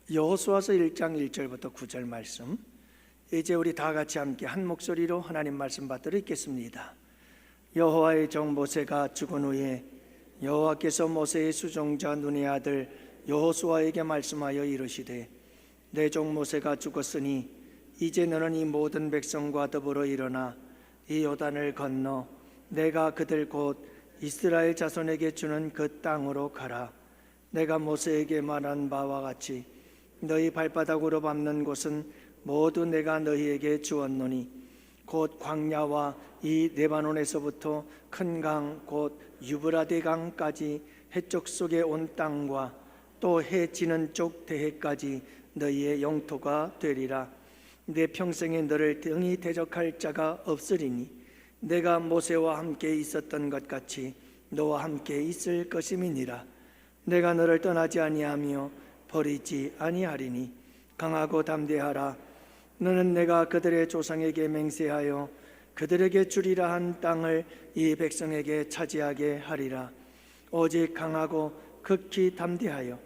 여호수아서 1장 1절부터 9절 말씀, 이제 우리 다 같이 함께 한 목소리로 하나님 말씀 받들어 읽겠습니다. 여호와의 종 모세가 죽은 후에 여호와께서 모세의 수종자 눈의 아들 여호수아에게 말씀하여 이르시되, 내 종 모세가 죽었으니 이제 너는 이 모든 백성과 더불어 일어나 이 요단을 건너 내가 그들 곧 이스라엘 자손에게 주는 그 땅으로 가라. 내가 모세에게 말한 바와 같이 너희 발바닥으로 밟는 곳은 모두 내가 너희에게 주었노니 곧 광야와 이 레바논에서부터 큰 강 곧 유브라데 강까지 해쪽 속에 온 땅과 또 해 지는 쪽 대해까지 너희의 영토가 되리라. 내 평생에 너를 등이 대적할 자가 없으리니 내가 모세와 함께 있었던 것 같이 너와 함께 있을 것임이니라. 내가 너를 떠나지 아니하며 버리지 아니하리니 강하고 담대하라. 너는 내가 그들의 조상에게 맹세하여 그들에게 주리라 한 땅을 이 백성에게 차지하게 하리라. 오직 강하고 극히 담대하여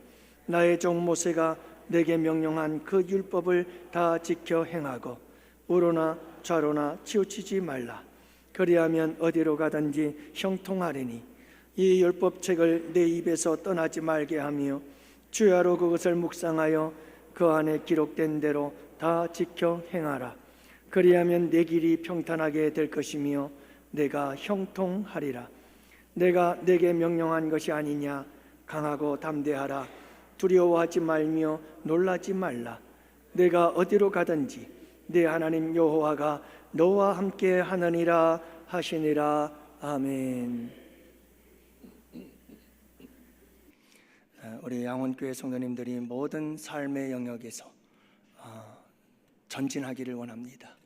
나의 종 모세가 내게 명령한 그 율법을 다 지켜 행하고 우로나 좌로나 치우치지 말라. 그리하면 어디로 가든지 형통하리니 이 율법책을 내 입에서 떠나지 말게 하며 주야로 그것을 묵상하여 그 안에 기록된 대로 다 지켜 행하라. 그리하면 내 길이 평탄하게 될 것이며 내가 형통하리라. 내가 내게 명령한 것이 아니냐. 강하고 담대하라. 두려워하지 말며 놀라지 말라. 내가 어디로 가든지 내 하나님 여호와가 너와 함께 하느니라 하시니라. 아멘. 우리 양원교회 성도님들이 모든 삶의 영역에서 전진하기를 원합니다.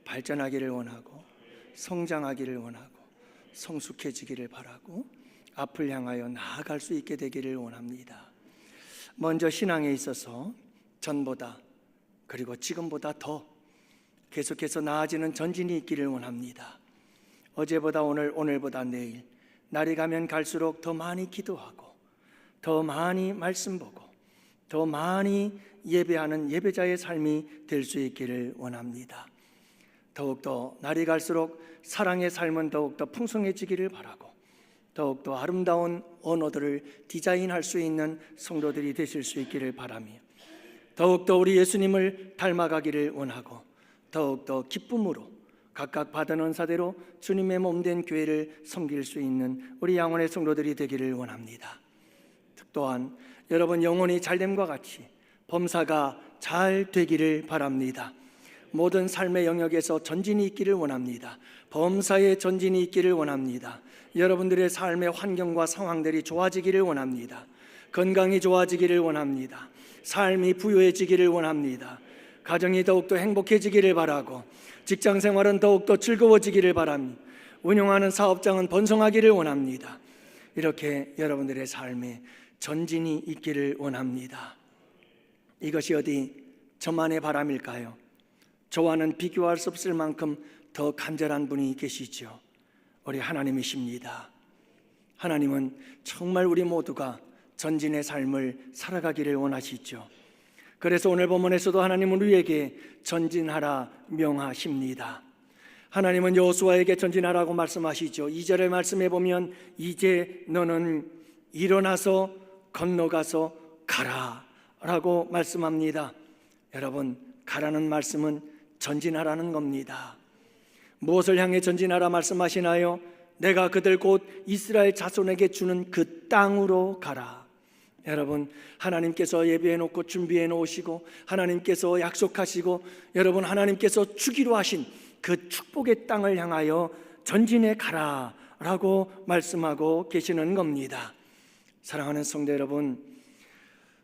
발전하기를 원하고 성장하기를 원하고 성숙해지기를 바라고 앞을 향하여 나아갈 수 있게 되기를 원합니다. 먼저 신앙에 있어서 전보다 그리고 지금보다 더 계속해서 나아지는 전진이 있기를 원합니다. 어제보다 오늘, 오늘보다 내일, 날이 가면 갈수록 더 많이 기도하고 더 많이 말씀 보고 더 많이 예배하는 예배자의 삶이 될 수 있기를 원합니다. 더욱더 날이 갈수록 사랑의 삶은 더욱더 풍성해지기를 바라고 더욱더 아름다운 언어들을 디자인할 수 있는 성도들이 되실 수 있기를 바라며 더욱더 우리 예수님을 닮아가기를 원하고 더욱더 기쁨으로 각각 받은 은사대로 주님의 몸된 교회를 섬길 수 있는 우리 양원의 성도들이 되기를 원합니다. 또한 여러분 영혼이 잘됨과 같이 범사가 잘 되기를 바랍니다. 모든 삶의 영역에서 전진이 있기를 원합니다. 범사의 전진이 있기를 원합니다. 여러분들의 삶의 환경과 상황들이 좋아지기를 원합니다. 건강이 좋아지기를 원합니다. 삶이 부유해지기를 원합니다. 가정이 더욱더 행복해지기를 바라고 직장생활은 더욱더 즐거워지기를 바랍니다. 운영하는 사업장은 번성하기를 원합니다. 이렇게 여러분들의 삶에 전진이 있기를 원합니다. 이것이 어디 저만의 바람일까요? 저와는 비교할 수 없을 만큼 더 간절한 분이 계시죠. 우리 하나님이십니다. 하나님은 정말 우리 모두가 전진의 삶을 살아가기를 원하시죠. 그래서 오늘 본문에서도 하나님은 우리에게 전진하라 명하십니다. 하나님은 여호수아에게 전진하라고 말씀하시죠. 2절의 말씀에 보면 이제 너는 일어나서 건너가서 가라 라고 말씀합니다. 여러분, 가라는 말씀은 전진하라는 겁니다. 무엇을 향해 전진하라 말씀하시나요? 내가 그들 곧 이스라엘 자손에게 주는 그 땅으로 가라. 여러분, 하나님께서 예비해 놓고 준비해 놓으시고 하나님께서 약속하시고 여러분 하나님께서 주기로 하신 그 축복의 땅을 향하여 전진해 가라 라고 말씀하고 계시는 겁니다. 사랑하는 성도 여러분,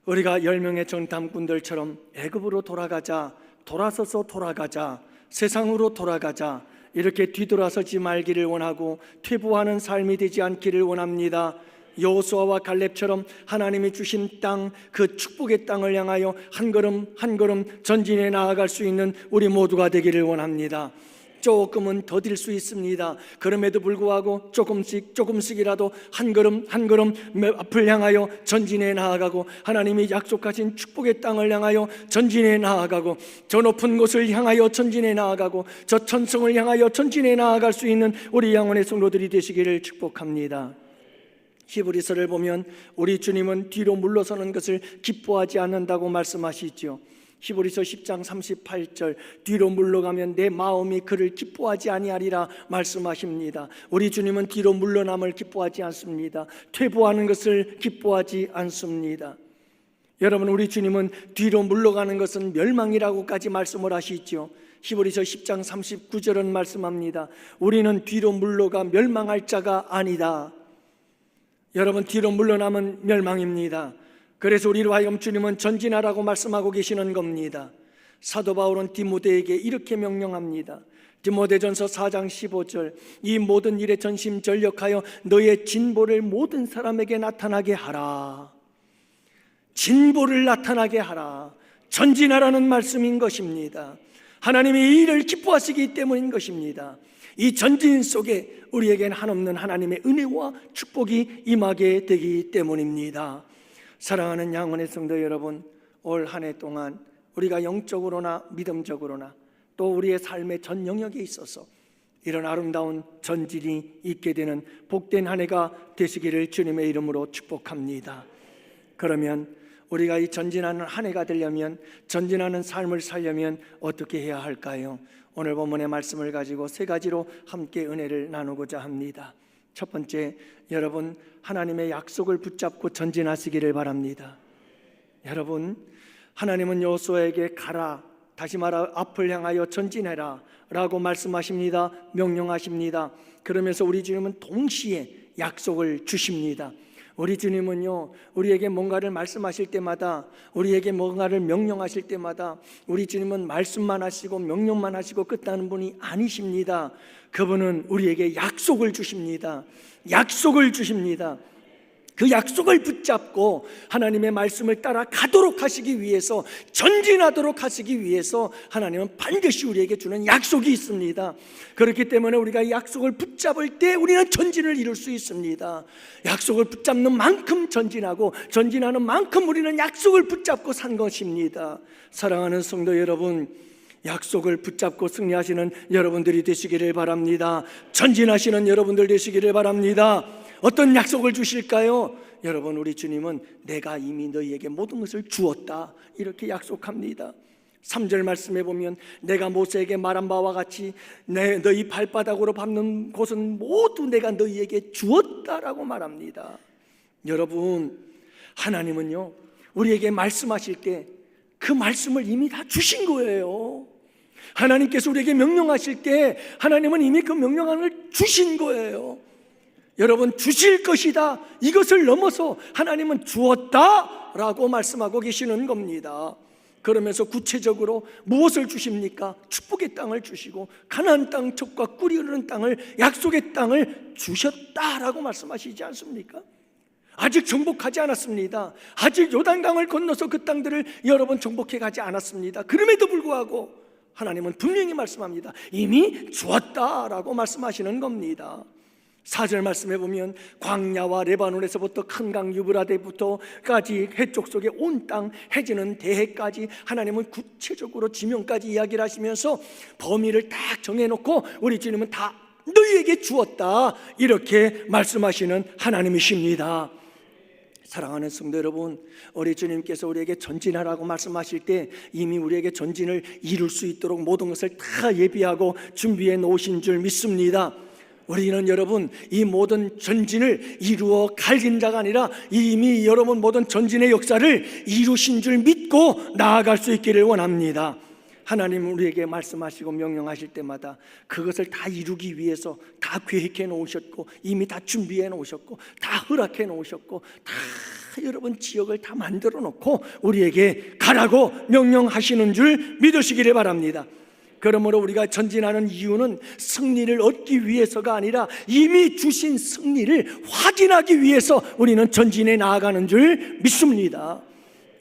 우리가 10명의 정탐꾼들처럼 애굽으로 돌아가자, 돌아서서 돌아가자, 세상으로 돌아가자 이렇게 뒤돌아서지 말기를 원하고 퇴보하는 삶이 되지 않기를 원합니다. 여호수아와 갈렙처럼 하나님이 주신 땅, 그 축복의 땅을 향하여 한 걸음 한 걸음 전진해 나아갈 수 있는 우리 모두가 되기를 원합니다. 조금은 더딜 수 있습니다. 그럼에도 불구하고 조금씩이라도 한 걸음 한 걸음 앞을 향하여 전진해 나아가고, 하나님이 약속하신 축복의 땅을 향하여 전진해 나아가고, 저 높은 곳을 향하여 전진해 나아가고, 저 천성을 향하여 전진해 나아갈 수 있는 우리 영혼의 성도들이 되시기를 축복합니다. 히브리서를 보면 우리 주님은 뒤로 물러서는 것을 기뻐하지 않는다고 말씀하시죠. 히브리서 10장 38절, 뒤로 물러가면 내 마음이 그를 기뻐하지 아니하리라 말씀하십니다. 우리 주님은 뒤로 물러남을 기뻐하지 않습니다. 퇴보하는 것을 기뻐하지 않습니다. 여러분, 우리 주님은 뒤로 물러가는 것은 멸망이라고까지 말씀을 하시죠. 히브리서 10장 39절은 말씀합니다. 우리는 뒤로 물러가 멸망할 자가 아니다. 여러분, 뒤로 물러나면 멸망입니다. 그래서 우리로 하여금 주님은 전진하라고 말씀하고 계시는 겁니다. 사도 바울은 디모데에게 이렇게 명령합니다. 디모데전서 4장 15절, 이 모든 일에 전심전력하여 너의 진보를 모든 사람에게 나타나게 하라. 진보를 나타나게 하라. 전진하라는 말씀인 것입니다. 하나님이 이 일을 기뻐하시기 때문인 것입니다. 이 전진 속에 우리에게는 한없는 하나님의 은혜와 축복이 임하게 되기 때문입니다. 사랑하는 양원의 성도 여러분, 올 한 해 동안 우리가 영적으로나 믿음적으로나 또 우리의 삶의 전 영역에 있어서 이런 아름다운 전진이 있게 되는 복된 한 해가 되시기를 주님의 이름으로 축복합니다. 그러면 우리가 이 전진하는 한 해가 되려면, 전진하는 삶을 살려면 어떻게 해야 할까요? 오늘 본문의 말씀을 가지고 세 가지로 함께 은혜를 나누고자 합니다. 첫 번째, 여러분 하나님의 약속을 붙잡고 전진하시기를 바랍니다. 여러분, 하나님은 여호수아에게 가라, 다시 말하 앞을 향하여 전진해라 라고 말씀하십니다. 명령하십니다. 그러면서 우리 주님은 동시에 약속을 주십니다. 우리 주님은요, 우리에게 뭔가를 말씀하실 때마다, 우리에게 뭔가를 명령하실 때마다 우리 주님은 말씀만 하시고 명령만 하시고 끝나는 분이 아니십니다. 그분은 우리에게 약속을 주십니다. 약속을 주십니다. 그 약속을 붙잡고 하나님의 말씀을 따라 가도록 하시기 위해서, 전진하도록 하시기 위해서 하나님은 반드시 우리에게 주는 약속이 있습니다. 그렇기 때문에 우리가 이 약속을 붙잡을 때 우리는 전진을 이룰 수 있습니다. 약속을 붙잡는 만큼 전진하고, 전진하는 만큼 우리는 약속을 붙잡고 산 것입니다. 사랑하는 성도 여러분, 약속을 붙잡고 승리하시는 여러분들이 되시기를 바랍니다. 전진하시는 여러분들 되시기를 바랍니다. 어떤 약속을 주실까요? 여러분, 우리 주님은 내가 이미 너희에게 모든 것을 주었다 이렇게 약속합니다. 3절 말씀에 보면 내가 모세에게 말한 바와 같이 너희 발바닥으로 밟는 곳은 모두 내가 너희에게 주었다라고 말합니다. 여러분, 하나님은요, 우리에게 말씀하실 때 그 말씀을 이미 다 주신 거예요. 하나님께서 우리에게 명령하실 때 하나님은 이미 그 명령을 주신 거예요. 여러분, 주실 것이다, 이것을 넘어서 하나님은 주었다라고 말씀하고 계시는 겁니다. 그러면서 구체적으로 무엇을 주십니까? 축복의 땅을 주시고 가나안 땅, 젖과 꿀이 흐르는 땅을, 약속의 땅을 주셨다라고 말씀하시지 않습니까? 아직 정복하지 않았습니다. 아직 요단강을 건너서 그 땅들을 여러분 정복해 가지 않았습니다. 그럼에도 불구하고 하나님은 분명히 말씀합니다. 이미 주었다라고 말씀하시는 겁니다. 4절 말씀해 보면 광야와 레바논에서부터 큰 강 유브라데부터까지 해쪽 속에 온 땅, 해지는 대해까지 하나님은 구체적으로 지명까지 이야기를 하시면서 범위를 딱 정해놓고 우리 주님은 다 너희에게 주었다 이렇게 말씀하시는 하나님이십니다. 사랑하는 성도 여러분, 우리 주님께서 우리에게 전진하라고 말씀하실 때 이미 우리에게 전진을 이룰 수 있도록 모든 것을 다 예비하고 준비해 놓으신 줄 믿습니다. 우리는 여러분 이 모든 전진을 이루어 갈 자가 아니라 이미 여러분 모든 전진의 역사를 이루신 줄 믿고 나아갈 수 있기를 원합니다. 하나님 우리에게 말씀하시고 명령하실 때마다 그것을 다 이루기 위해서 다 계획해 놓으셨고 이미 다 준비해 놓으셨고 다 허락해 놓으셨고 다 여러분 지역을 다 만들어 놓고 우리에게 가라고 명령하시는 줄 믿으시기를 바랍니다. 그러므로 우리가 전진하는 이유는 승리를 얻기 위해서가 아니라 이미 주신 승리를 확인하기 위해서 우리는 전진해 나아가는 줄 믿습니다.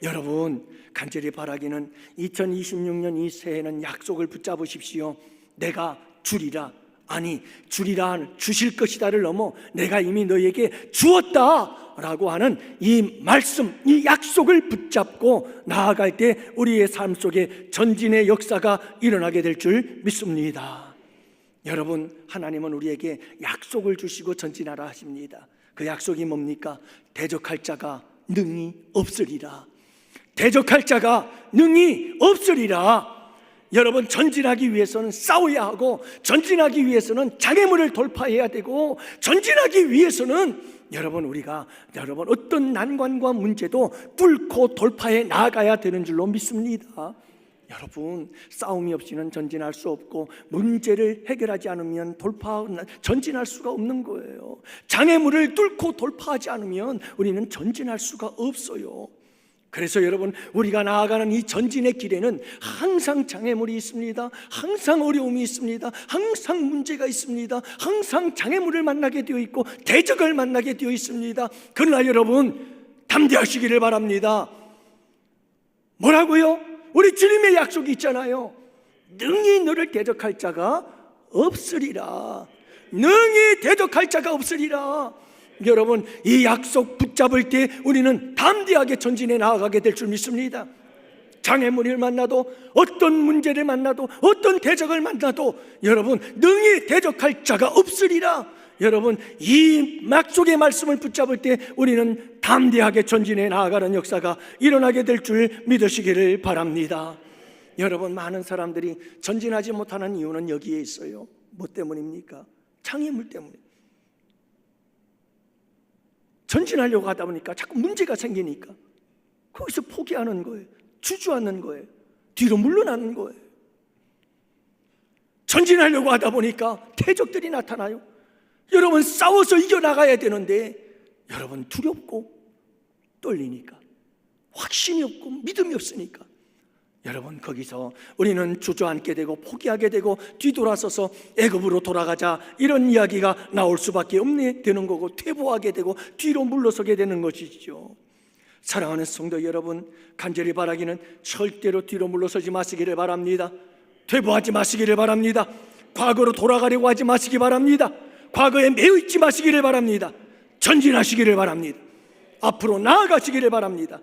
여러분, 간절히 바라기는 2026년 이 새해는 약속을 붙잡으십시오. 내가 주리라, 아니 주리라, 주실 것이다를 넘어 내가 이미 너희에게 주었다 라고 하는 이 말씀, 이 약속을 붙잡고 나아갈 때 우리의 삶 속에 전진의 역사가 일어나게 될 줄 믿습니다. 여러분, 하나님은 우리에게 약속을 주시고 전진하라 하십니다. 그 약속이 뭡니까? 대적할 자가 능히 없으리라. 대적할 자가 능히 없으리라. 여러분, 전진하기 위해서는 싸워야 하고, 전진하기 위해서는 장애물을 돌파해야 되고, 전진하기 위해서는 우리가 어떤 난관과 문제도 뚫고 돌파해 나아가야 되는 줄로 믿습니다. 여러분, 싸움이 없이는 전진할 수 없고, 문제를 해결하지 않으면 전진할 수가 없는 거예요. 장애물을 뚫고 돌파하지 않으면 우리는 전진할 수가 없어요. 그래서 여러분, 우리가 나아가는 이 전진의 길에는 항상 장애물이 있습니다. 항상 어려움이 있습니다. 항상 문제가 있습니다. 항상 장애물을 만나게 되어 있고 대적을 만나게 되어 있습니다. 그러나 여러분, 담대하시기를 바랍니다. 뭐라고요? 우리 주님의 약속이 있잖아요. 능히 너를 대적할 자가 없으리라. 능히 대적할 자가 없으리라. 여러분, 이 약속 붙잡을 때 우리는 담대하게 전진해 나아가게 될 줄 믿습니다. 장애물을 만나도, 어떤 문제를 만나도, 어떤 대적을 만나도 여러분, 능히 대적할 자가 없으리라. 여러분, 이 약속의 말씀을 붙잡을 때 우리는 담대하게 전진해 나아가는 역사가 일어나게 될 줄 믿으시기를 바랍니다. 여러분, 많은 사람들이 전진하지 못하는 이유는 여기에 있어요. 뭐 때문입니까? 장애물 때문에. 전진하려고 하다 보니까 자꾸 문제가 생기니까 거기서 포기하는 거예요. 주저하는 거예요. 뒤로 물러나는 거예요. 전진하려고 하다 보니까 대적들이 나타나요. 여러분, 싸워서 이겨나가야 되는데 여러분, 두렵고 떨리니까, 확신이 없고 믿음이 없으니까 여러분, 거기서 우리는 주저앉게 되고 포기하게 되고 뒤돌아서서 애굽으로 돌아가자, 이런 이야기가 나올 수밖에 없게 되는 거고, 퇴보하게 되고 뒤로 물러서게 되는 것이죠. 사랑하는 성도 여러분, 간절히 바라기는 절대로 뒤로 물러서지 마시기를 바랍니다. 퇴보하지 마시기를 바랍니다. 과거로 돌아가려고 하지 마시기 바랍니다. 과거에 매여 있지 마시기를 바랍니다. 전진하시기를 바랍니다. 앞으로 나아가시기를 바랍니다.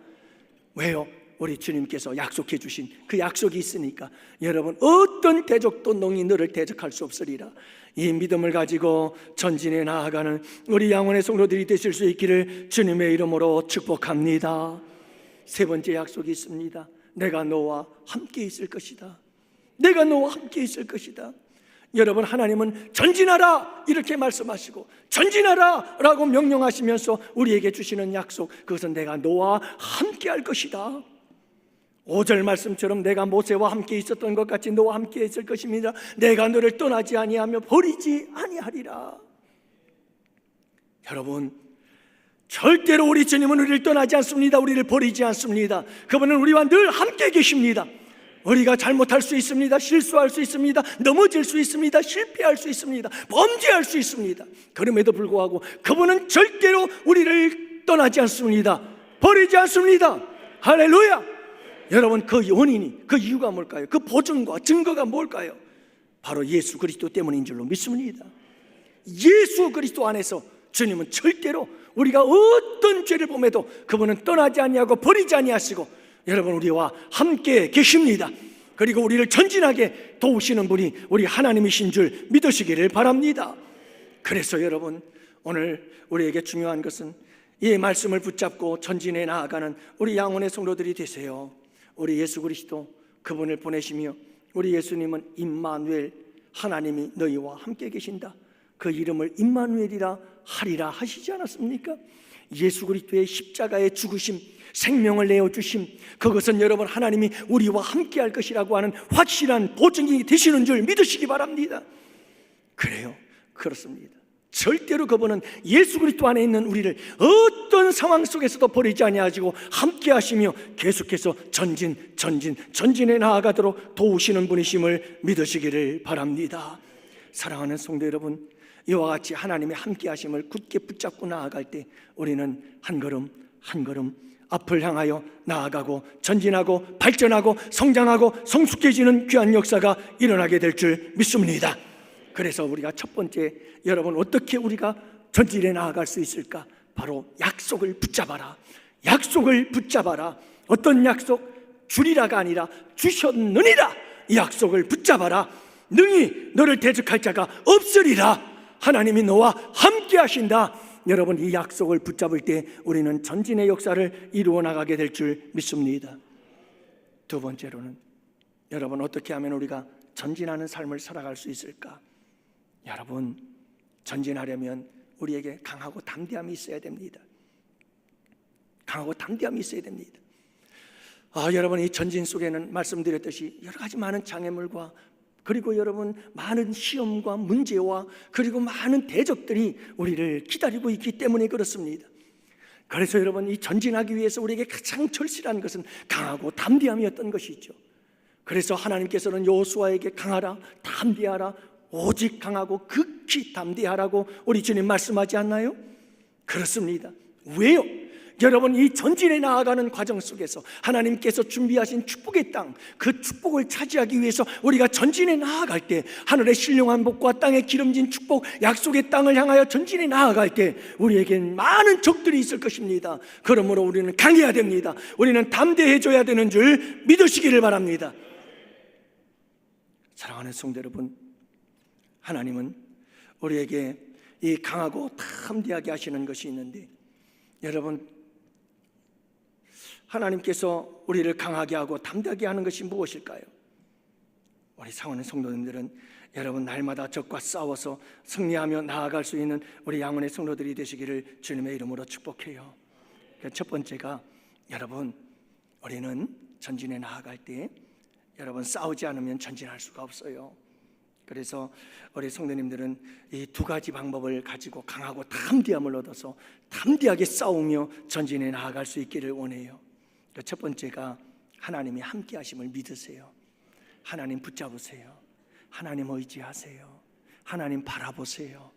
왜요? 우리 주님께서 약속해 주신 그 약속이 있으니까 여러분, 어떤 대적도 능히 너를 대적할 수 없으리라. 이 믿음을 가지고 전진해 나아가는 우리 양원의 성도들이 되실 수 있기를 주님의 이름으로 축복합니다. 세 번째 약속이 있습니다. 내가 너와 함께 있을 것이다. 내가 너와 함께 있을 것이다. 여러분, 하나님은 전진하라 이렇게 말씀하시고 전진하라 라고 명령하시면서 우리에게 주시는 약속, 그것은 내가 너와 함께 할 것이다. 5절 말씀처럼 내가 모세와 함께 있었던 것 같이 너와 함께 있을 것입니다. 내가 너를 떠나지 아니하며 버리지 아니하리라. 여러분, 절대로 우리 주님은 우리를 떠나지 않습니다. 우리를 버리지 않습니다. 그분은 우리와 늘 함께 계십니다. 우리가 잘못할 수 있습니다. 실수할 수 있습니다. 넘어질 수 있습니다. 실패할 수 있습니다. 범죄할 수 있습니다. 그럼에도 불구하고 그분은 절대로 우리를 떠나지 않습니다. 버리지 않습니다. 할렐루야. 여러분, 그 원인이, 그 이유가 뭘까요? 그 보증과 증거가 뭘까요? 바로 예수 그리스도 때문인 줄로 믿습니다. 예수 그리스도 안에서 주님은 절대로 우리가 어떤 죄를 범해도 그분은 떠나지 아니하고 버리지 아니하시고 여러분, 우리와 함께 계십니다. 그리고 우리를 전진하게 도우시는 분이 우리 하나님이신 줄 믿으시기를 바랍니다. 그래서 여러분, 오늘 우리에게 중요한 것은 이 말씀을 붙잡고 전진해 나아가는 우리 양원의 성도들이 되세요. 우리 예수 그리스도, 그분을 보내시며 우리 예수님은 임마누엘, 하나님이 너희와 함께 계신다, 그 이름을 임마누엘이라 하리라 하시지 않았습니까? 예수 그리스도의 십자가의 죽으심, 생명을 내어주심, 그것은 여러분, 하나님이 우리와 함께 할 것이라고 하는 확실한 보증이 되시는 줄 믿으시기 바랍니다. 그래요, 그렇습니다. 절대로 그분은 예수 그리스도 안에 있는 우리를 어떤 상황 속에서도 버리지 아니하시고 함께 하시며 계속해서 전진해 나아가도록 도우시는 분이심을 믿으시기를 바랍니다. 사랑하는 성도 여러분, 이와 같이 하나님의 함께 하심을 굳게 붙잡고 나아갈 때 우리는 한 걸음 한 걸음 앞을 향하여 나아가고 전진하고 발전하고 성장하고 성숙해지는 귀한 역사가 일어나게 될 줄 믿습니다. 그래서 우리가 첫 번째, 여러분 어떻게 우리가 전진해 나아갈 수 있을까? 바로 약속을 붙잡아라. 약속을 붙잡아라. 어떤 약속? 주리라가 아니라 주셨느니라. 이 약속을 붙잡아라. 능히 너를 대적할 자가 없으리라. 하나님이 너와 함께 하신다. 여러분, 이 약속을 붙잡을 때 우리는 전진의 역사를 이루어 나가게 될 줄 믿습니다. 두 번째로는, 여러분 어떻게 하면 우리가 전진하는 삶을 살아갈 수 있을까? 여러분, 전진하려면 우리에게 강하고 담대함이 있어야 됩니다. 강하고 담대함이 있어야 됩니다. 여러분, 이 전진 속에는 말씀드렸듯이 여러 가지 많은 장애물과, 그리고 여러분 많은 시험과 문제와, 그리고 많은 대적들이 우리를 기다리고 있기 때문에 그렇습니다. 그래서 여러분, 이 전진하기 위해서 우리에게 가장 절실한 것은 강하고 담대함이었던 것이죠. 그래서 하나님께서는 여호수아에게 강하라, 담대하라, 오직 강하고 극히 담대하라고 우리 주님 말씀하지 않나요? 그렇습니다. 왜요? 여러분, 이 전진에 나아가는 과정 속에서 하나님께서 준비하신 축복의 땅, 그 축복을 차지하기 위해서 우리가 전진에 나아갈 때, 하늘의 신령한 복과 땅의 기름진 축복, 약속의 땅을 향하여 전진에 나아갈 때 우리에겐 많은 적들이 있을 것입니다. 그러므로 우리는 강해야 됩니다. 우리는 담대해져야 되는 줄 믿으시기를 바랍니다. 사랑하는 성도 여러분, 하나님은 우리에게 이 강하고 담대하게 하시는 것이 있는데, 여러분, 하나님께서 우리를 강하게 하고 담대하게 하는 것이 무엇일까요? 우리 사랑하는 성도님들은 여러분, 날마다 적과 싸워서 승리하며 나아갈 수 있는 우리 양원의 성도들이 되시기를 주님의 이름으로 축복해요. 첫 번째가, 여러분, 우리는 전진에 나아갈 때 여러분, 싸우지 않으면 전진할 수가 없어요. 그래서 우리 성도님들은 이 두 가지 방법을 가지고 강하고 담대함을 얻어서 담대하게 싸우며 전진해 나아갈 수 있기를 원해요. 첫 번째가, 하나님이 함께 하심을 믿으세요. 하나님 붙잡으세요. 하나님 의지하세요. 하나님 바라보세요.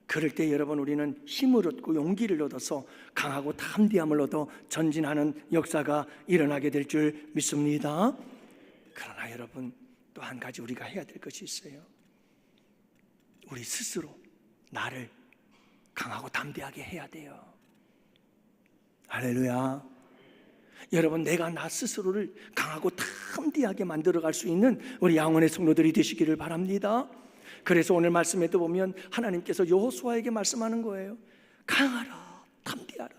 그럴 때 여러분, 우리는 힘을 얻고 용기를 얻어서 강하고 담대함을 얻어 전진하는 역사가 일어나게 될 줄 믿습니다. 그러나 여러분, 또 한 가지 우리가 해야 될 것이 있어요. 우리 스스로 나를 강하고 담대하게 해야 돼요. 할렐루야. 여러분, 내가 나 스스로를 강하고 담대하게 만들어갈 수 있는 우리 양원의 성도들이 되시기를 바랍니다. 그래서 오늘 말씀에도 보면 하나님께서 여호수아에게 말씀하는 거예요. 강하라, 담대하라.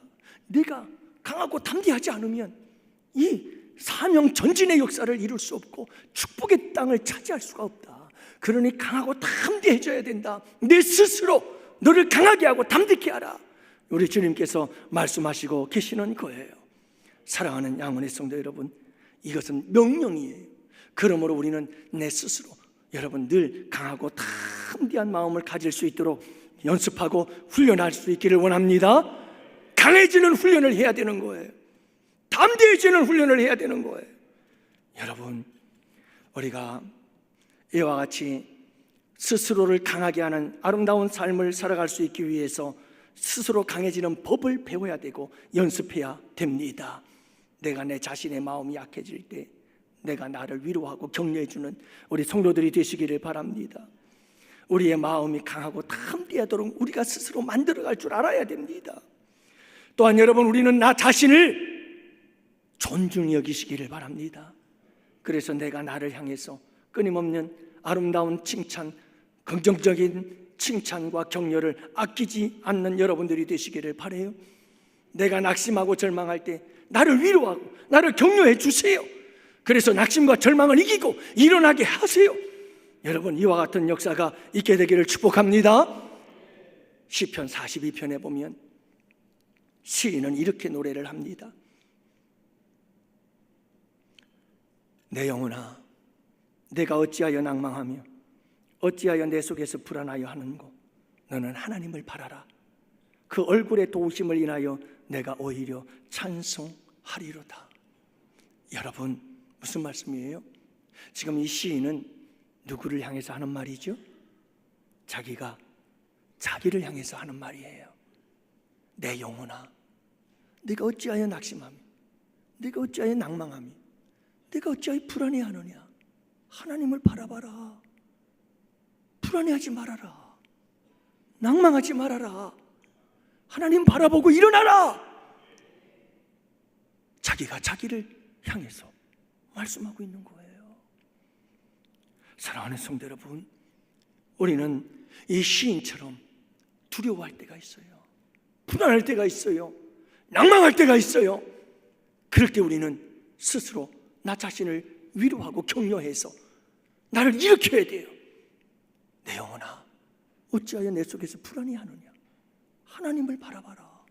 네가 강하고 담대하지 않으면 이 사명 전진의 역사를 이룰 수 없고 축복의 땅을 차지할 수가 없다. 그러니 강하고 담대해져야 된다. 내 스스로 너를 강하게 하고 담대케 하라. 우리 주님께서 말씀하시고 계시는 거예요. 사랑하는 양원의 성도 여러분, 이것은 명령이에요. 그러므로 우리는 내 스스로 여러분 늘 강하고 담대한 마음을 가질 수 있도록 연습하고 훈련할 수 있기를 원합니다. 강해지는 훈련을 해야 되는 거예요. 담대해지는 훈련을 해야 되는 거예요. 여러분, 우리가 이와 같이 스스로를 강하게 하는 아름다운 삶을 살아갈 수 있기 위해서 스스로 강해지는 법을 배워야 되고 연습해야 됩니다. 내가 내 자신의 마음이 약해질 때 내가 나를 위로하고 격려해주는 우리 성도들이 되시기를 바랍니다. 우리의 마음이 강하고 담대하도록 우리가 스스로 만들어갈 줄 알아야 됩니다. 또한 여러분, 우리는 나 자신을 존중히 여기시기를 바랍니다. 그래서 내가 나를 향해서 끊임없는 아름다운 칭찬, 긍정적인 칭찬과 격려를 아끼지 않는 여러분들이 되시기를 바라요. 내가 낙심하고 절망할 때 나를 위로하고 나를 격려해 주세요. 그래서 낙심과 절망을 이기고 일어나게 하세요. 여러분, 이와 같은 역사가 있게 되기를 축복합니다. 시편 42편에 보면 시인은 이렇게 노래를 합니다. 내 영혼아, 내가 어찌하여 낭망하며 어찌하여 내 속에서 불안하여 하는고? 너는 하나님을 바라라. 그 얼굴의 도우심을 인하여 내가 오히려 찬송하리로다. 여러분, 무슨 말씀이에요? 지금 이 시인은 누구를 향해서 하는 말이죠? 자기를 향해서 하는 말이에요. 내 영혼아, 네가 어찌하여 낙심하며 네가 어찌하여 낭망하며 네가 어찌하여 불안해하느냐? 하나님을 바라봐라. 불안해하지 말아라. 낭망하지 말아라. 하나님 바라보고 일어나라. 자기가 자기를 향해서 말씀하고 있는 거예요. 사랑하는 성도 여러분, 우리는 이 시인처럼 두려워할 때가 있어요. 불안할 때가 있어요. 낭망할 때가 있어요. 그럴 때 우리는 스스로 나 자신을 위로하고 격려해서 나를 일으켜야 돼요. 내 영혼아, 어찌하여 내 속에서 불안해하느냐? 하나님을 바라봐라.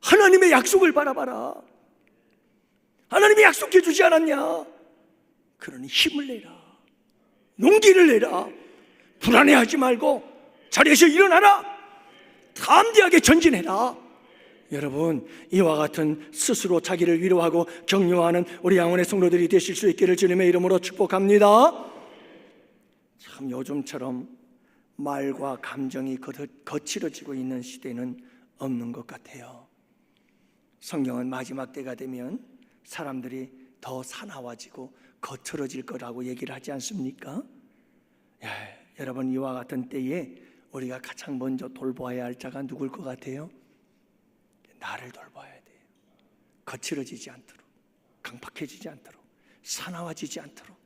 하나님의 약속을 바라봐라. 하나님이 약속해 주지 않았냐? 그러니 힘을 내라. 용기를 내라. 불안해하지 말고 자리에서 일어나라. 담대하게 전진해라. 여러분, 이와 같은 스스로 자기를 위로하고 격려하는 우리 양원의 성도들이 되실 수 있기를 주님의 이름으로 축복합니다. 참 요즘처럼 말과 감정이 거칠어지고 있는 시대는 없는 것 같아요. 성경은 마지막 때가 되면 사람들이 더 사나워지고 거칠어질 거라고 얘기를 하지 않습니까? 여러분, 이와 같은 때에 우리가 가장 먼저 돌보아야 할 자가 누굴 것 같아요? 나를 돌봐야 돼요. 거칠어지지 않도록, 강팍해지지 않도록, 사나워지지 않도록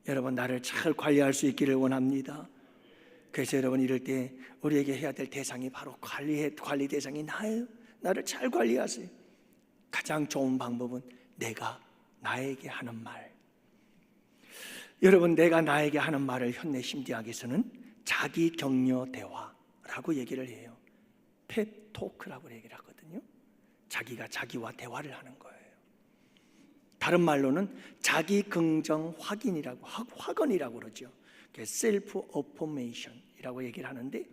여러분, 나를 잘 관리할 수 있기를 원합니다. 그래서 여러분, 이럴 때 우리에게 해야 될 대상이 바로 관리 대상이 나예요. 나를 잘 관리하세요. 가장 좋은 방법은 내가 나에게 하는 말. 여러분, 내가 나에게 하는 말을 현대심리학에서는 자기 격려 대화라고 얘기를 해요. 펩토크라고 얘기를 하거든요. 자기가 자기와 대화를 하는 거예요. 다른 말로는 자기 긍정 확언이라고 그러죠. 셀프 어포메이션이라고 얘기를 하는데,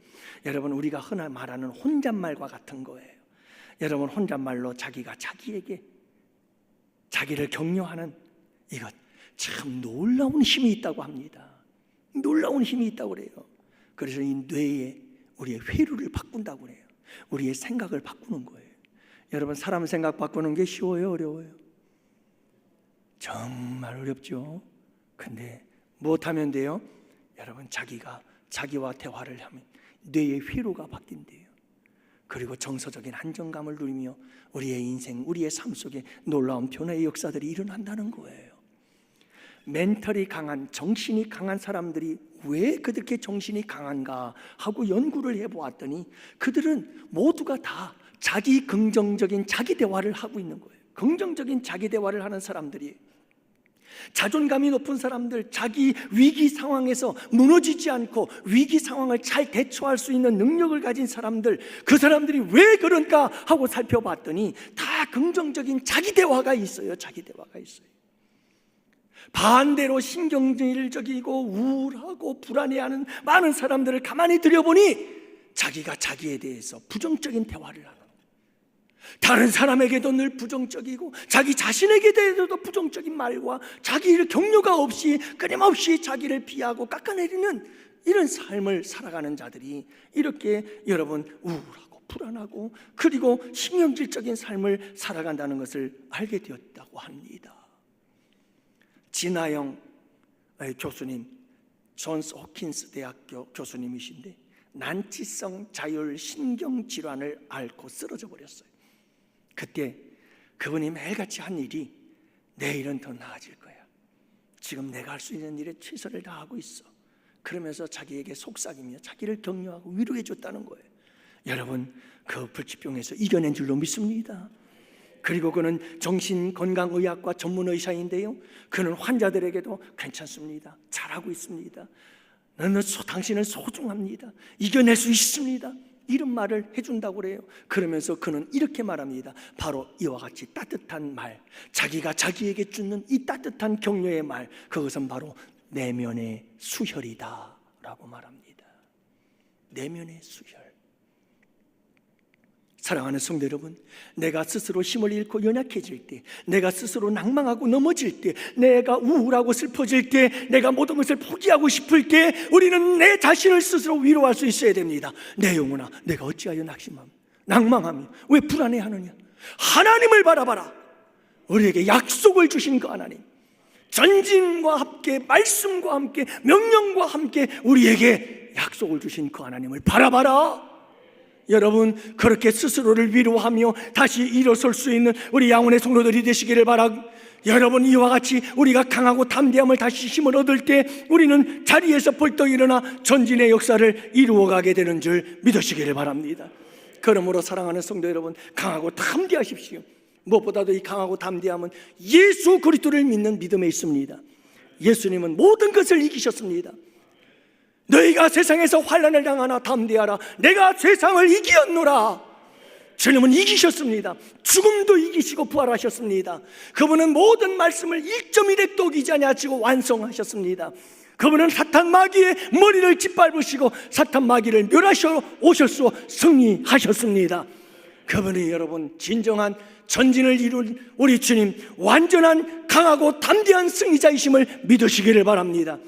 여러분, 우리가 흔히 말하는 혼잣말과 같은 거예요. 여러분, 혼잣말로 자기가 자기에게 자기를 격려하는 이것, 참 놀라운 힘이 있다고 합니다. 놀라운 힘이 있다고 그래요. 그래서 이 뇌에 우리의 회로를 바꾼다고 그래요. 우리의 생각을 바꾸는 거예요. 여러분, 사람 생각 바꾸는 게 쉬워요, 어려워요? 정말 어렵죠. 근데 무엇하면 돼요? 여러분, 자기가 자기와 대화를 하면 뇌의 회로가 바뀐대요. 그리고 정서적인 안정감을 누리며 우리의 인생, 우리의 삶 속에 놀라운 변화의 역사들이 일어난다는 거예요. 멘털이 강한, 정신이 강한 사람들이 왜 그렇게 정신이 강한가 하고 연구를 해보았더니 그들은 모두가 다 자기 긍정적인 자기 대화를 하고 있는 거예요. 긍정적인 자기 대화를 하는 사람들이, 자존감이 높은 사람들, 자기 위기 상황에서 무너지지 않고 위기 상황을 잘 대처할 수 있는 능력을 가진 사람들, 그 사람들이 왜 그런가 하고 살펴봤더니 다 긍정적인 자기 대화가 있어요. 자기 대화가 있어요. 반대로 신경질적이고 우울하고 불안해하는 많은 사람들을 가만히 들여보니 자기가 자기에 대해서 부정적인 대화를 하는, 다른 사람에게도 늘 부정적이고 자기 자신에게 대해서도 부정적인 말과 자기를 격려가 없이 끊임없이 자기를 비하고 깎아내리는 이런 삶을 살아가는 자들이 이렇게 여러분 우울하고 불안하고 그리고 신경질적인 삶을 살아간다는 것을 알게 되었다고 합니다. 진아영 교수님, 존스 호킨스 대학교 교수님이신데 난치성 자율 신경질환을 앓고 쓰러져 버렸어요. 그때 그분이 매일같이 한 일이 내일은 더 나아질 거야. 지금 내가 할 수 있는 일에 최선을 다하고 있어. 그러면서 자기에게 속삭이며 자기를 격려하고 위로해 줬다는 거예요. 여러분, 그 불치병에서 이겨낸 줄로 믿습니다. 그리고 그는 정신건강의학과 전문의사인데요, 그는 환자들에게도 괜찮습니다, 잘하고 있습니다, 당신은 소중합니다, 이겨낼 수 있습니다, 이런 말을 해준다고 그래요. 그러면서 그는 이렇게 말합니다. 바로 이와 같이 따뜻한 말, 자기가 자기에게 주는 이 따뜻한 격려의 말, 그것은 바로 내면의 수혈이다 라고 말합니다. 내면의 수혈. 사랑하는 성도 여러분, 내가 스스로 힘을 잃고 연약해질 때, 내가 스스로 낭망하고 넘어질 때, 내가 우울하고 슬퍼질 때, 내가 모든 것을 포기하고 싶을 때 우리는 내 자신을 스스로 위로할 수 있어야 됩니다. 내 영혼아, 내가 어찌하여 낭망하며 왜 불안해하느냐? 하나님을 바라봐라. 우리에게 약속을 주신 그 하나님, 전진과 함께 말씀과 함께 명령과 함께 우리에게 약속을 주신 그 하나님을 바라봐라. 여러분, 그렇게 스스로를 위로하며 다시 일어설 수 있는 우리 양원의 성도들이 되시기를 바라고, 여러분, 이와 같이 우리가 강하고 담대함을 다시 힘을 얻을 때 우리는 자리에서 벌떡 일어나 전진의 역사를 이루어가게 되는 줄 믿으시기를 바랍니다. 그러므로 사랑하는 성도 여러분, 강하고 담대하십시오. 무엇보다도 이 강하고 담대함은 예수 그리스도를 믿는 믿음에 있습니다. 예수님은 모든 것을 이기셨습니다. 너희가 세상에서 환난을 당하나 담대하라, 내가 세상을 이기었노라. 주님은 이기셨습니다. 죽음도 이기시고 부활하셨습니다. 그분은 모든 말씀을 1.1획도 어기지 아니하시고 완성하셨습니다. 그분은 사탄 마귀의 머리를 짓밟으시고 사탄 마귀를 멸하셔 오셔서 승리하셨습니다. 그분이 여러분 진정한 전진을 이룬 우리 주님, 완전한 강하고 담대한 승리자이심을 믿으시기를 바랍니다.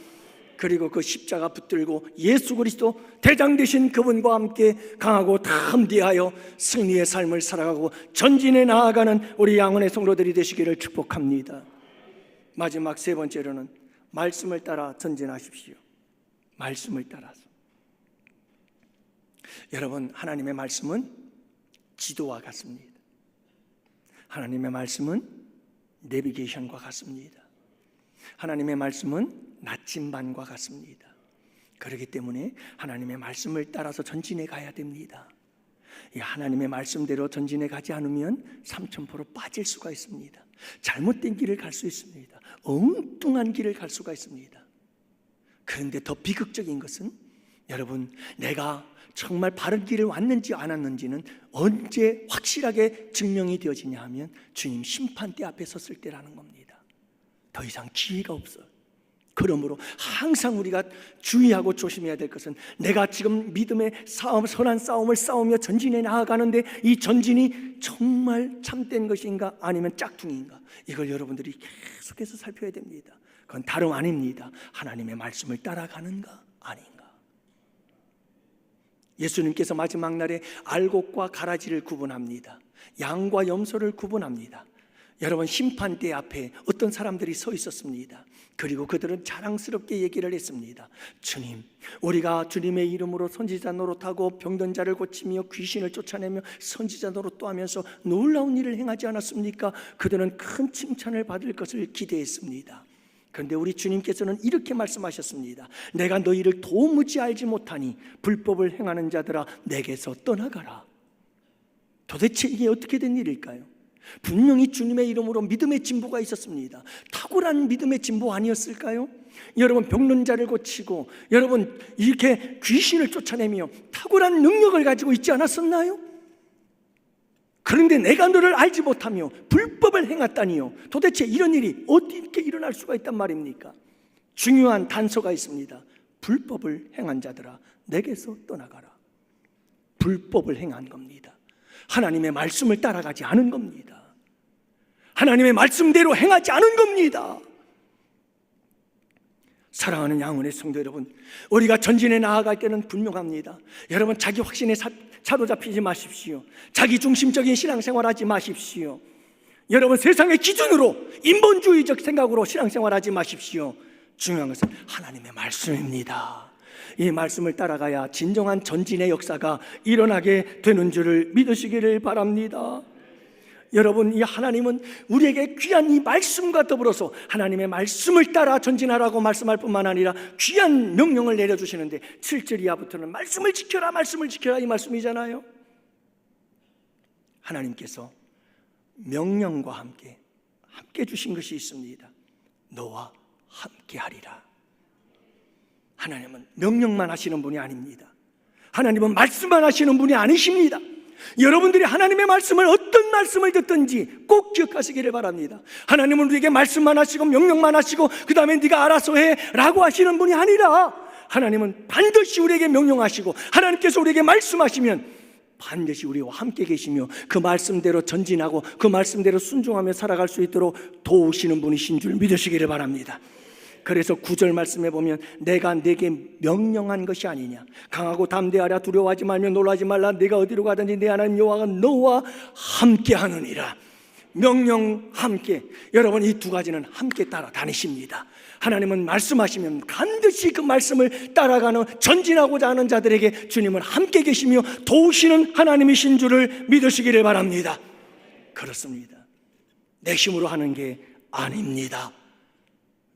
그리고 그 십자가 붙들고 예수 그리스도 대장 되신 그분과 함께 강하고 담대하여 승리의 삶을 살아가고 전진해 나아가는 우리 양원의 성도들이 되시기를 축복합니다. 마지막 세 번째로는 말씀을 따라 전진하십시오. 말씀을 따라서. 여러분, 하나님의 말씀은 지도와 같습니다. 하나님의 말씀은 내비게이션과 같습니다. 하나님의 말씀은 나침반과 같습니다. 그렇기 때문에 하나님의 말씀을 따라서 전진해 가야 됩니다. 이 하나님의 말씀대로 전진해 가지 않으면 삼천포로 빠질 수가 있습니다. 잘못된 길을 갈 수 있습니다. 엉뚱한 길을 갈 수가 있습니다. 그런데 더 비극적인 것은 여러분, 내가 정말 바른 길을 왔는지 안 왔는지는 언제 확실하게 증명이 되어지냐 하면 주님 심판대 앞에 섰을 때라는 겁니다. 더 이상 기회가 없어요. 그러므로 항상 우리가 주의하고 조심해야 될 것은 내가 지금 믿음의 싸움, 선한 싸움을 싸우며 전진해 나아가는데 이 전진이 정말 참된 것인가 아니면 짝퉁인가, 이걸 여러분들이 계속해서 살펴야 됩니다. 그건 다름 아닙니다. 하나님의 말씀을 따라가는가 아닌가. 예수님께서 마지막 날에 알곡과 가라지를 구분합니다. 양과 염소를 구분합니다. 여러분, 심판대 앞에 어떤 사람들이 서 있었습니다. 그리고 그들은 자랑스럽게 얘기를 했습니다. 주님, 우리가 주님의 이름으로 선지자 노릇하고 병든 자를 고치며 귀신을 쫓아내며 선지자 노릇도 하면서 놀라운 일을 행하지 않았습니까? 그들은 큰 칭찬을 받을 것을 기대했습니다. 그런데 우리 주님께서는 이렇게 말씀하셨습니다. 내가 너희를 도무지 알지 못하니 불법을 행하는 자들아 내게서 떠나가라. 도대체 이게 어떻게 된 일일까요? 분명히 주님의 이름으로 믿음의 진보가 있었습니다. 탁월한 믿음의 진보 아니었을까요? 여러분, 병든 자를 고치고 여러분 이렇게 귀신을 쫓아내며 탁월한 능력을 가지고 있지 않았었나요? 그런데 내가 너를 알지 못하며 불법을 행했다니요. 도대체 이런 일이 어떻게 일어날 수가 있단 말입니까? 중요한 단서가 있습니다. 불법을 행한 자들아 내게서 떠나가라. 불법을 행한 겁니다. 하나님의 말씀을 따라가지 않은 겁니다. 하나님의 말씀대로 행하지 않은 겁니다. 사랑하는 양원의 성도 여러분, 우리가 전진해 나아갈 때는 분명합니다. 여러분, 자기 확신에 사로잡히지 마십시오. 자기 중심적인 신앙생활하지 마십시오. 여러분, 세상의 기준으로 인본주의적 생각으로 신앙생활하지 마십시오. 중요한 것은 하나님의 말씀입니다. 이 말씀을 따라가야 진정한 전진의 역사가 일어나게 되는 줄을 믿으시기를 바랍니다. 여러분, 이 하나님은 우리에게 귀한 이 말씀과 더불어서 하나님의 말씀을 따라 전진하라고 말씀할 뿐만 아니라 귀한 명령을 내려주시는데 7절 이하부터는 말씀을 지켜라, 말씀을 지켜라 이 말씀이잖아요. 하나님께서 명령과 함께 주신 것이 있습니다. 너와 함께 하리라. 하나님은 명령만 하시는 분이 아닙니다. 하나님은 말씀만 하시는 분이 아니십니다. 여러분들이 하나님의 말씀을 어떤 말씀을 듣든지 꼭 기억하시기를 바랍니다. 하나님은 우리에게 말씀만 하시고 명령만 하시고 그 다음에 네가 알아서 해 라고 하시는 분이 아니라 하나님은 반드시 우리에게 명령하시고 하나님께서 우리에게 말씀하시면 반드시 우리와 함께 계시며 그 말씀대로 전진하고 그 말씀대로 순종하며 살아갈 수 있도록 도우시는 분이신 줄 믿으시기를 바랍니다. 그래서 9절 말씀해 보면 내가 네게 명령한 것이 아니냐, 강하고 담대하라, 두려워하지 말며 놀라지 말라, 네가 어디로 가든지 내 하나님 여호와가 너와 함께 하느니라. 명령 함께. 여러분, 이 두 가지는 함께 따라다니십니다. 하나님은 말씀하시면 반드시 그 말씀을 따라가는, 전진하고자 하는 자들에게 주님은 함께 계시며 도우시는 하나님이신 줄을 믿으시기를 바랍니다. 그렇습니다. 내 힘으로 하는 게 아닙니다.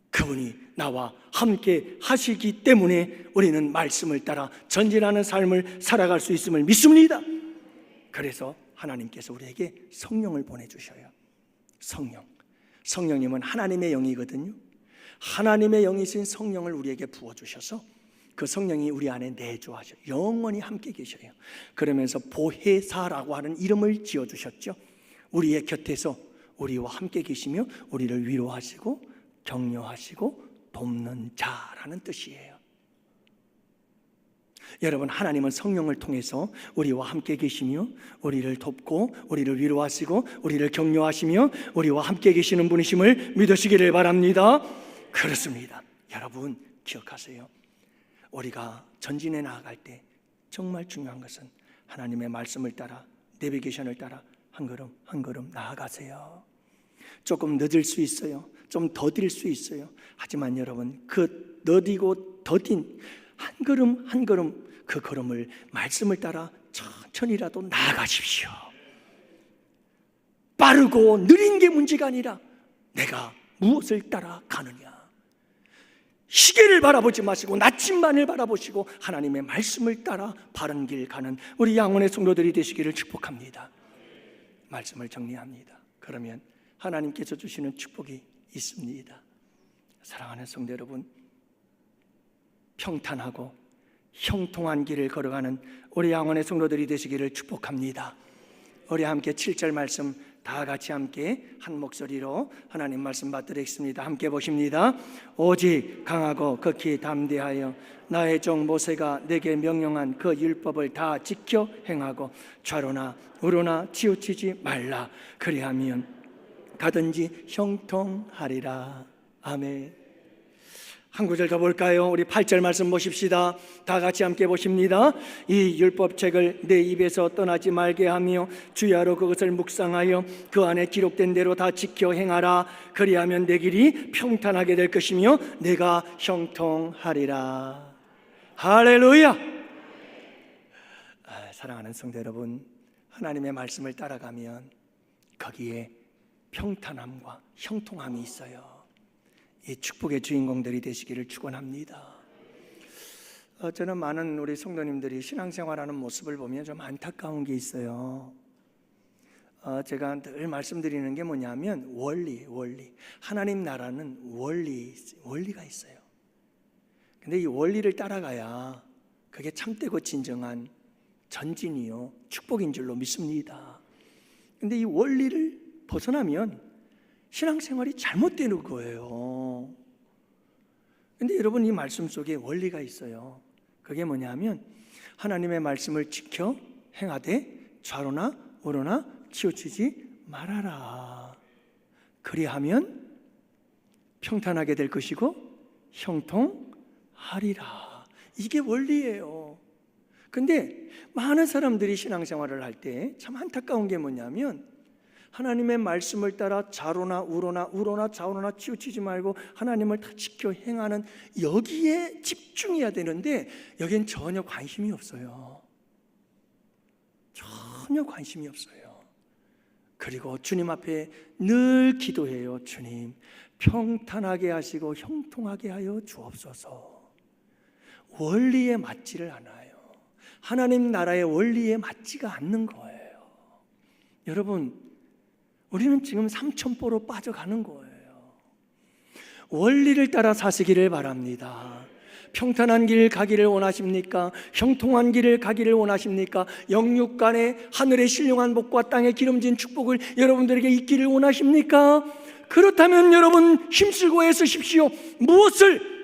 그분이 나와 함께 하시기 때문에 우리는 말씀을 따라 전진하는 삶을 살아갈 수 있음을 믿습니다. 그래서 하나님께서 우리에게 성령을 보내주셔요. 성령님은 하나님의 영이거든요. 하나님의 영이신 성령을 우리에게 부어주셔서 그 성령이 우리 안에 내주하셔 영원히 함께 계셔요. 그러면서 보혜사라고 하는 이름을 지어주셨죠. 우리의 곁에서 우리와 함께 계시며 우리를 위로하시고 격려하시고 돕는 자라는 뜻이에요. 여러분, 하나님은 성령을 통해서 우리와 함께 계시며 우리를 돕고 우리를 위로하시고 우리를 격려하시며 우리와 함께 계시는 분이심을 믿으시기를 바랍니다. 그렇습니다. 여러분, 기억하세요. 우리가 전진해 나아갈 때 정말 중요한 것은 하나님의 말씀을 따라, 내비게이션을 따라 한 걸음 한 걸음 나아가세요. 조금 늦을 수 있어요. 좀 더딜 수 있어요. 하지만 여러분, 그 더디고 더딘 한 걸음 한 걸음, 그 걸음을 말씀을 따라 천천히라도 나아가십시오. 빠르고 느린 게 문제가 아니라 내가 무엇을 따라 가느냐. 시계를 바라보지 마시고 나침반을 바라보시고 하나님의 말씀을 따라 바른 길 가는 우리 양원의 성도들이 되시기를 축복합니다. 말씀을 정리합니다. 그러면 하나님께서 주시는 축복이 있습니다. 사랑하는 성도 여러분, 평탄하고 형통한 길을 걸어가는 우리 양원의 성도들이 되시기를 축복합니다. 우리 함께 7절 말씀 다 같이 함께 한 목소리로 하나님 말씀 받드리겠습니다. 함께 보십니다. 오직 강하고 극히 담대하여 나의 종 모세가 내게 명령한 그 율법을 다 지켜 행하고 좌로나 우로나 치우치지 말라. 그리하면 가든지 형통하리라. 아멘. 한 구절 더 볼까요? 우리 8절 말씀 보십시다. 다 같이 함께 보십니다. 이 율법책을 내 입에서 떠나지 말게 하며 주야로 그것을 묵상하여 그 안에 기록된 대로 다 지켜 행하라. 그리하면 내 길이 평탄하게 될 것이며 내가 형통하리라. 할렐루야. 사랑하는 성도 여러분, 하나님의 말씀을 따라가면 거기에 평탄함과 형통함이 있어요. 이 축복의 주인공들이 되시기를 축원합니다. 저는 많은 우리 성도님들이 신앙생활하는 모습을 보면 좀 안타까운 게 있어요. 제가 늘 말씀드리는 게 뭐냐면 원리. 하나님 나라는 원리가 있어요. 근데 이 원리를 따라가야 그게 참되고 진정한 전진이요 축복인 줄로 믿습니다. 근데 이 원리를 벗어나면 신앙생활이 잘못되는 거예요. 근데 여러분, 이 말씀 속에 원리가 있어요. 그게 뭐냐면 하나님의 말씀을 지켜 행하되 좌로나 우로나 치우치지 말아라. 그리하면 평탄하게 될 것이고 형통하리라. 이게 원리예요. 근데 많은 사람들이 신앙생활을 할 때 참 안타까운 게 뭐냐면 하나님의 말씀을 따라 좌로나 우로나 좌우로나 치우치지 말고 하나님을 다 지켜 행하는 여기에 집중해야 되는데 여기엔 전혀 관심이 없어요. 전혀 관심이 없어요. 그리고 주님 앞에 늘 기도해요. 주님, 평탄하게 하시고 형통하게 하여 주옵소서. 원리에 맞지를 않아요. 하나님 나라의 원리에 맞지가 않는 거예요. 여러분, 우리는 지금 삼천포로 빠져가는 거예요. 원리를 따라 사시기를 바랍니다. 평탄한 길 가기를 원하십니까? 형통한 길을 가기를 원하십니까? 영육 간의 하늘의 신령한 복과 땅의 기름진 축복을 여러분들에게 있기를 원하십니까? 그렇다면 여러분 힘쓰고 애쓰십시오. 무엇을?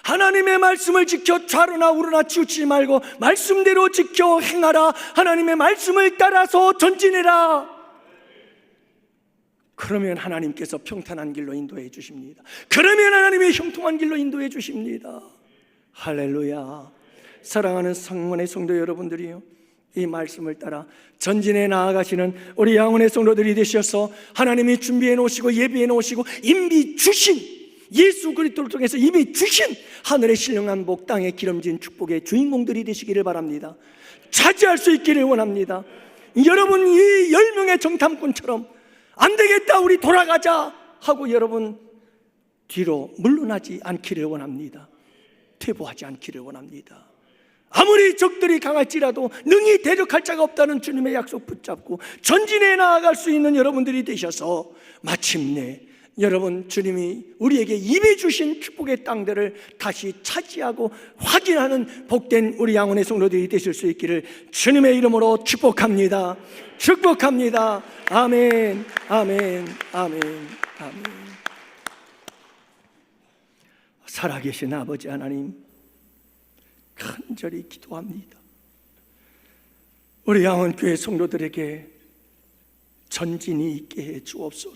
하나님의 말씀을 지켜 좌로나 우로나 치우치지 말고 말씀대로 지켜 행하라. 하나님의 말씀을 따라서 전진해라. 그러면 하나님께서 평탄한 길로 인도해 주십니다. 그러면 하나님의 형통한 길로 인도해 주십니다. 할렐루야. 사랑하는 성원의 성도 여러분들이요, 이 말씀을 따라 전진해 나아가시는 우리 양원의 성도들이 되셔서 하나님이 준비해 놓으시고 예비해 놓으시고 이미 주신 예수 그리스도를 통해서 이미 주신 하늘의 신령한 복, 땅에 기름진 축복의 주인공들이 되시기를 바랍니다. 차지할 수 있기를 원합니다. 여러분, 이 10명의 정탐꾼처럼 안 되겠다 우리 돌아가자 하고 여러분 뒤로 물러나지 않기를 원합니다. 퇴보하지 않기를 원합니다. 아무리 적들이 강할지라도 능히 대적할 자가 없다는 주님의 약속 붙잡고 전진해 나아갈 수 있는 여러분들이 되셔서 마침내 여러분, 주님이 우리에게 입에 주신 축복의 땅들을 다시 차지하고 확인하는 복된 우리 양원의 성도들이 되실 수 있기를 주님의 이름으로 축복합니다. 축복합니다. 아멘, 아멘, 아멘, 아멘. 살아계신 아버지 하나님, 간절히 기도합니다. 우리 양원교회 성도들에게 전진이 있게 해 주옵소서.